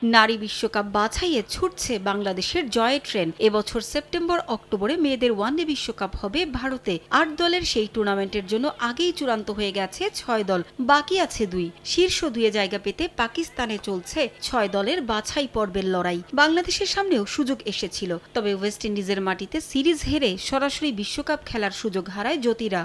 নারী বিশ্বকাপ বাছাইয়ে ছুটছে বাংলাদেশের জয়ের ট্রেন। এবছর সেপ্টেম্বর অক্টোবরে মেয়েদের ওয়ানডে বিশ্বকাপ হবে ভারতে। ৮ দলের সেই টুর্নামেন্টের জন্য আগেই চূড়ান্ত হয়ে গেছে ৬ দল, বাকি আছে ২। শীর্ষ ২ জায়গা পেতে পাকিস্তানে চলছে ৬ দলের বাছাই পর্বের লড়াই। বাংলাদেশের সামনেও সুযোগ এসেছিল, তবে ওয়েস্ট ইন্ডিজের মাটিতে সিরিজ হেরে সরাসরি বিশ্বকাপ খেলার সুযোগ হারায় জ্যোতিরা।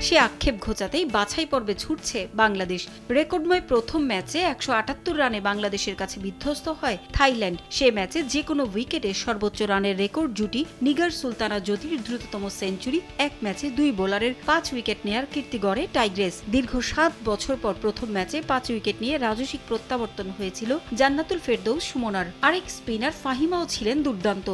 সে আক্ষেপ ঘোচাতেই বাছাই পর্বে ছুটছে বাংলাদেশ। রেকর্ডময় প্রথম ম্যাচে ১৭৮ রানে বাংলাদেশের কাছে বিধ্বস্ত হয় থাইল্যান্ড। সে ম্যাচে যে কোনো উইকেটে সর্বোচ্চ রানের রেকর্ড জুটি নিগার সুলতানা জ্যোতির দ্রুততম সেঞ্চুরি, এক ম্যাচে ২ বোলারের ৫ উইকেট নেয়ার কীর্তি গড়ে টাইগ্রেস। দীর্ঘ ৭ বছর পর প্রথম ম্যাচে ৫ উইকেট নিয়ে রাজস্বিক প্রত্যাবর্তন হয়েছিল জান্নাতুল ফেরদৌস সুমনার। আরেক স্পিনার ফাহিমাও ছিলেন দুর্দান্ত।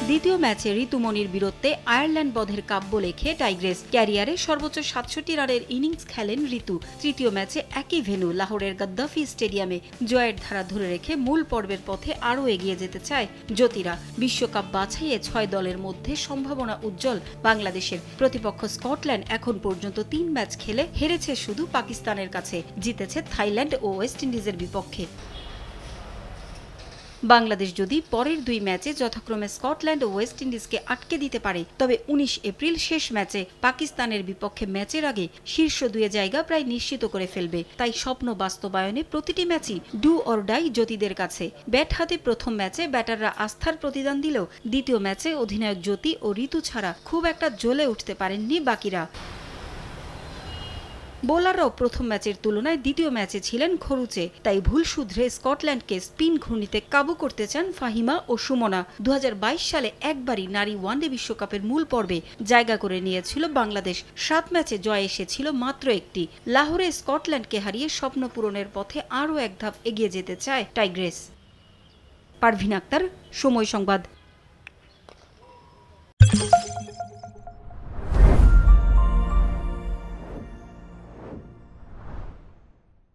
দ্বিতীয় ম্যাচে ঋতুমনির বীরত্বে আয়ারল্যান্ড বধের কাব্য লেখে টাইগ্রেস। ক্যারিয়ারে সর্বোচ্চ ৬৭ রানের ইনিংস খেলেন ঋতু। তৃতীয় ম্যাচে একই ভেন্যু লাহোরের গাদ্দাফি স্টেডিয়ামে জয়ের ধারা ধরে রেখে মূল পর্বের পথে আরও এগিয়ে যেতে চায় জ্যোতিরা। বিশ্বকাপ বাছাইয়ে ৬ দলের মধ্যে সম্ভাবনা উজ্জ্বল বাংলাদেশের। প্রতিপক্ষ স্কটল্যান্ড এখন পর্যন্ত ৩ ম্যাচ খেলে হেরেছে শুধু পাকিস্তানের কাছে, জিতেছে থাইল্যান্ড ও ওয়েস্ট ইন্ডিজের বিপক্ষে। বাংলাদেশ যদি পরের ২ ম্যাচে যথাক্রমে স্কটল্যান্ড ও ওয়েস্ট ইন্ডিজকে আটকে দিতে পারে, তবে ১৯ এপ্রিল শেষ ম্যাচে পাকিস্তানের বিপক্ষে ম্যাচের আগে শীর্ষ ২ জায়গা প্রায় নিশ্চিত করে ফেলবে। তাই স্বপ্ন বাস্তবায়নে প্রতিটি ম্যাচই ডু অর ডাই জ্যোতিদের কাছে। ব্যাট হাতে প্রথম ম্যাচে ব্যাটাররা আস্থার প্রতিদান দিলেও দ্বিতীয় ম্যাচে অধিনায়ক জ্যোতি ও ঋতু ছাড়া খুব একটা জ্বলে উঠতে পারেননি বাকিরা। বোলাররাও প্রথম ম্যাচের তুলনায় দ্বিতীয় ম্যাচে ছিলেন খরুচে। তাই ভুল শুধরে স্কটল্যান্ডকে স্পিন ঘূর্ণিতে কাবু করতে চান ফাহিমা ও সুমনা। ২০২২ সালে একবারই নারী ওয়ানডে বিশ্বকাপের মূল পর্বে জায়গা করে নিয়েছিল বাংলাদেশ। ৭ ম্যাচে জয় এসেছিল মাত্র একটি। লাহোরে স্কটল্যান্ডকে হারিয়ে স্বপ্ন পূরণের পথে আরও এক ধাপ এগিয়ে যেতে চায় টাইগ্রেস। পারভিন আক্তার, সময় সংবাদ।